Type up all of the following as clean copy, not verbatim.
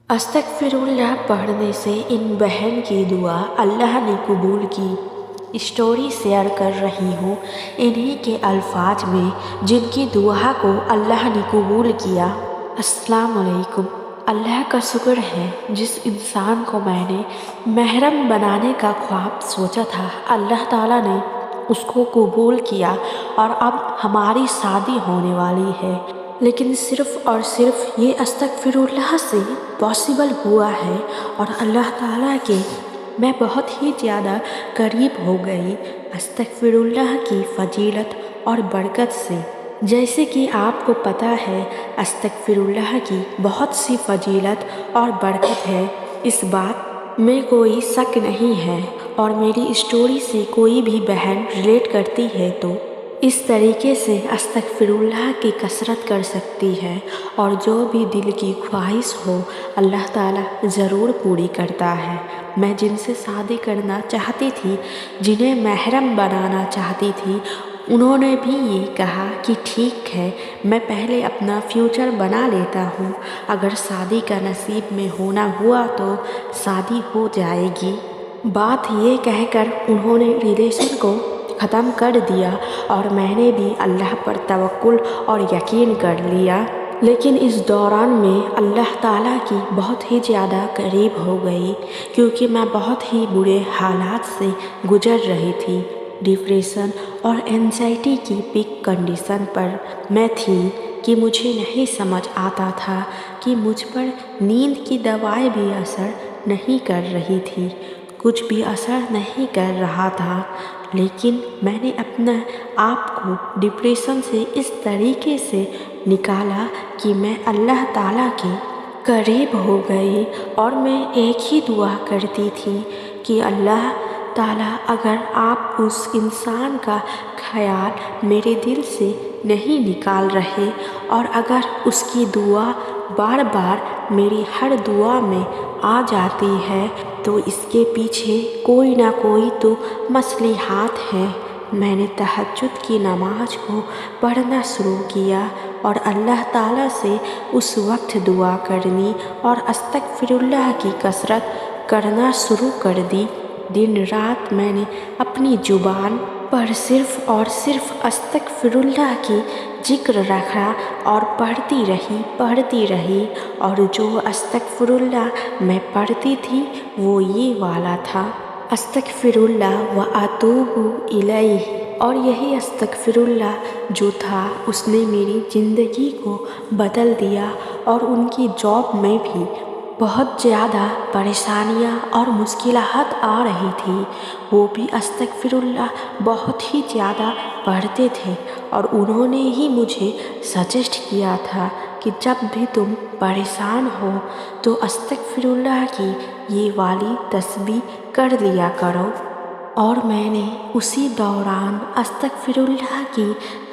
अस्तगफिरुल्लाह पढ़ने से इन बहन की दुआ अल्लाह ने कबूल की। स्टोरी शेयर कर रही हूँ इन्हीं के अल्फाज में जिनकी दुआ को अल्लाह ने कबूल किया। अस्सलाम वालेकुम। अल्लाह का शुक्र है जिस इंसान को मैंने महरम बनाने का ख्वाब सोचा था, अल्लाह ताला ने उसको कबूल किया और अब हमारी शादी होने वाली है। लेकिन सिर्फ़ और सिर्फ ये अस्तगफिरुल्लाह से पॉसिबल हुआ है और अल्लाह ताला के मैं बहुत ही ज़्यादा करीब हो गई अस्तगफिरुल्लाह की फ़जीलत और बरकत से। जैसे कि आपको पता है अस्तगफिरुल्लाह की बहुत सी फ़जीलत और बरकत है, इस बात में कोई शक नहीं है। और मेरी स्टोरी से कोई भी बहन रिलेट करती है तो इस तरीके से अस्तगफिरुल्लाह की कसरत कर सकती है और जो भी दिल की ख्वाहिश हो अल्लाह ताला ज़रूर पूरी करता है। मैं जिनसे शादी करना चाहती थी, जिन्हें महरम बनाना चाहती थी, उन्होंने भी ये कहा कि ठीक है, मैं पहले अपना फ्यूचर बना लेता हूँ, अगर शादी का नसीब में होना हुआ तो शादी हो जाएगी। बात ये कहकर उन्होंने रिलेशन को ख़त्म कर दिया और मैंने भी अल्लाह पर तवक्कुल और यकीन कर लिया। लेकिन इस दौरान में अल्लाह ताला की बहुत ही ज़्यादा करीब हो गई क्योंकि मैं बहुत ही बुरे हालात से गुज़र रही थी। डिप्रेशन और एंजाइटी की पीक कंडीशन पर मैं थी कि मुझे नहीं समझ आता था कि मुझ पर नींद की दवाई भी असर नहीं कर रही थी, कुछ भी असर नहीं कर रहा था। लेकिन मैंने अपने आप को डिप्रेशन से इस तरीके से निकाला कि मैं अल्लाह ताला के करीब हो गई और मैं एक ही दुआ करती थी कि अल्लाह ताला अगर आप उस इंसान का ख्याल मेरे दिल से नहीं निकाल रहे और अगर उसकी दुआ बार बार मेरी हर दुआ में आ जाती है तो इसके पीछे कोई ना कोई तो मसलिहात है। मैंने तहज्जुद की नमाज को पढ़ना शुरू किया और अल्लाह ताला से उस वक्त दुआ करनी और अस्तगफिरुल्लाह की कसरत करना शुरू कर दी। दिन रात मैंने अपनी ज़ुबान पर सिर्फ़ और सिर्फ अस्तगफिरुल्लाह की जिक्र रखा और पढ़ती रही और जो अस्तगफिरुल्लाह मैं पढ़ती थी वो ये वाला था, अस्तगफिरुल्लाह व अतूबु इलैह। और यही अस्तगफिरुल्लाह जो था उसने मेरी ज़िंदगी को बदल दिया और उनकी जॉब में भी बहुत ज़्यादा परेशानियाँ और मुश्किलात आ रही थी। वो भी अस्तगफिरुल्लाह बहुत ही ज़्यादा पढ़ते थे और उन्होंने ही मुझे सजेस्ट किया था कि जब भी तुम परेशान हो तो अस्तगफिरुल्लाह की ये वाली तस्बीह कर लिया करो। और मैंने उसी दौरान अस्तगफिरुल्लाह की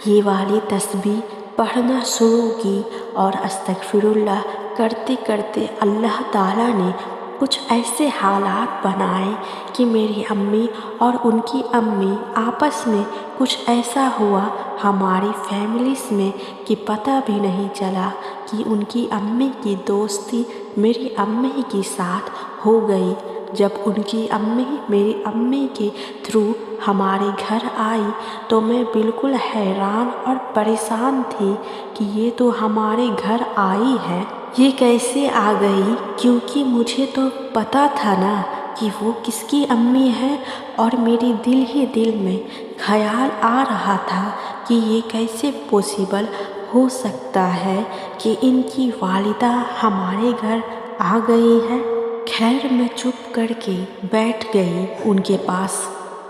ये वाली तस्बीह पढ़ना शुरू की और अस्तगफिरुल्लाह करते करते अल्लाह ताला ने कुछ ऐसे हालात बनाए कि मेरी अम्मी और उनकी अम्मी आपस में कुछ ऐसा हुआ हमारी फैमिलीज़ में कि पता भी नहीं चला कि उनकी अम्मी की दोस्ती मेरी अम्मी के साथ हो गई। जब उनकी अम्मी मेरी अम्मी के थ्रू हमारे घर आई तो मैं बिल्कुल हैरान और परेशान थी कि ये तो हमारे घर आई है, ये कैसे आ गई, क्योंकि मुझे तो पता था ना कि वो किसकी अम्मी है। और मेरे दिल ही दिल में ख्याल आ रहा था कि ये कैसे पॉसिबल हो सकता है कि इनकी वालिदा हमारे घर आ गई है। खैर मैं चुप करके बैठ गई उनके पास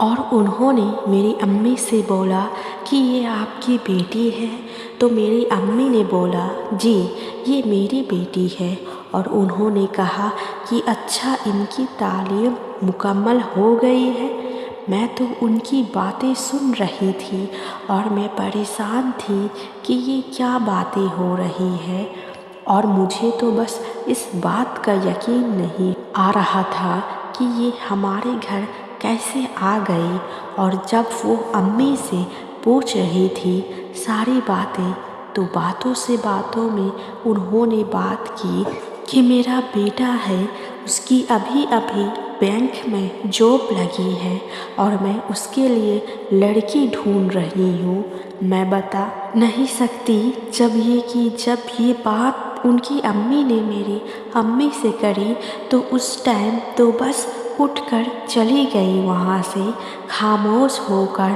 और उन्होंने मेरी अम्मी से बोला कि ये आपकी बेटी है। तो मेरी अम्मी ने बोला जी ये मेरी बेटी है और उन्होंने कहा कि अच्छा इनकी तालीम मुकम्मल हो गई है। मैं तो उनकी बातें सुन रही थी और मैं परेशान थी कि ये क्या बातें हो रही है और मुझे तो बस इस बात का यकीन नहीं आ रहा था कि ये हमारे घर कैसे आ गई। और जब वो अम्मी से पूछ रही थी सारी बातें तो बातों से बातों में उन्होंने बात की کہ میرا بیٹا ہے، اس کی ابھی ابھی بینک میں جاب لگی ہے اور میں اس کے لیے لڑکی ڈھونڈ رہی ہوں۔ میں بتا نہیں سکتی جب یہ بات ان کی امی نے میری امی سے کری تو اس ٹائم تو بس اٹھ کر چلی گئی وہاں سے خاموش ہو کر،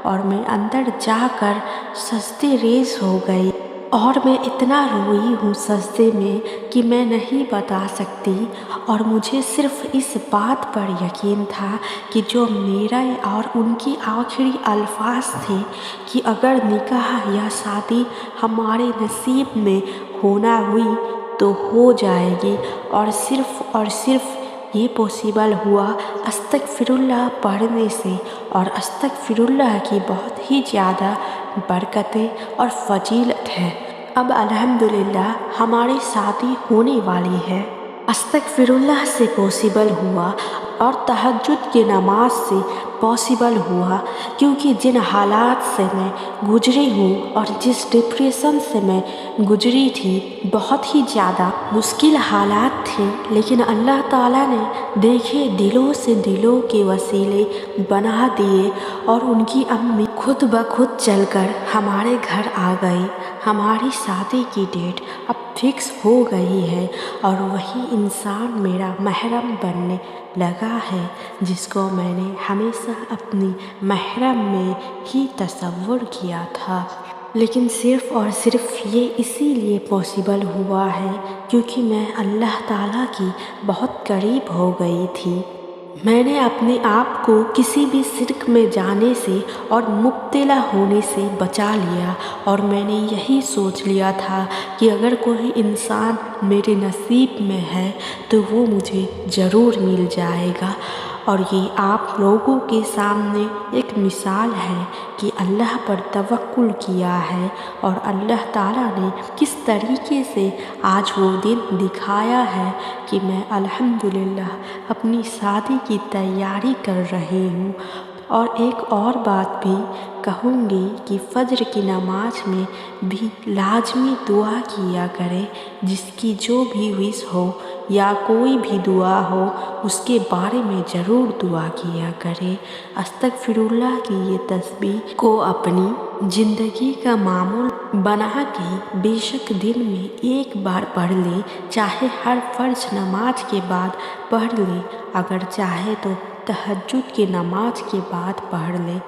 اور میں اندر جا کر سجدے ریز ہو گئی، اور میں اتنا روئی ہوں سجدے میں کہ میں نہیں بتا سکتی۔ اور مجھے صرف اس بات پر یقین تھا کہ جو میرا اور ان کی آخری الفاظ تھے کہ اگر نکاح یا شادی ہمارے نصیب میں ہونا ہوئی تو ہو جائے گی، اور صرف یہ پاسبل ہوا استغفر اللہ پڑھنے سے، اور استغفر اللہ کی بہت ہی زیادہ برکتیں اور فضیلت ہے۔ اب الحمدللہ ہماری شادی ہونے والی ہے۔ استغفر اللہ سے پاسبل ہوا اور تہجد کی نماز سے پاسبل ہوا، کیونکہ جن حالات سے میں گزری ہوں اور جس ڈپریشن سے میں گزری تھی، بہت ہی زیادہ مشکل حالات تھے، لیکن اللہ تعالیٰ نے دیکھے دلوں سے دلوں کے وسیلے بنا دیے، اور ان کی امی خود بخود چل کر ہمارے گھر آ گئی۔ ہماری شادی کی ڈیٹ اب فکس ہو گئی ہے، اور وہی انسان میرا محرم بننے لگا ہے جس کو میں نے ہمیشہ اپنی محرم میں ہی تصور کیا تھا۔ لیکن صرف اور صرف یہ اسی لیے پاسبل ہوا ہے کیونکہ میں اللہ تعالیٰ کی بہت قریب ہو گئی تھی۔ میں نے اپنے آپ کو کسی بھی شرک میں جانے سے اور مبتلا ہونے سے بچا لیا، اور میں نے یہی سوچ لیا تھا کہ اگر کوئی انسان میرے نصیب میں ہے تو وہ مجھے ضرور مل جائے گا۔ اور یہ آپ لوگوں کے سامنے ایک مثال ہے کہ اللہ پر توکل کیا ہے، اور اللہ تعالیٰ نے کس طریقے سے آج وہ دن دکھایا ہے کہ میں الحمدللہ اپنی شادی کی تیاری کر رہی ہوں۔ اور ایک اور بات بھی کہوں گی کہ فجر کی نماز میں بھی لازمی دعا کیا کرے، جس کی جو بھی وش ہو یا کوئی بھی دعا ہو اس کے بارے میں ضرور دعا کیا کرے۔ استغفر اللہ کی یہ تسبیح کو اپنی زندگی کا معمول بنا کے بے شک دن میں ایک بار پڑھ لے، چاہے ہر فرض نماز کے بعد پڑھ لے، اگر چاہے تو تہجد کی نماز کے بعد پڑھ لے۔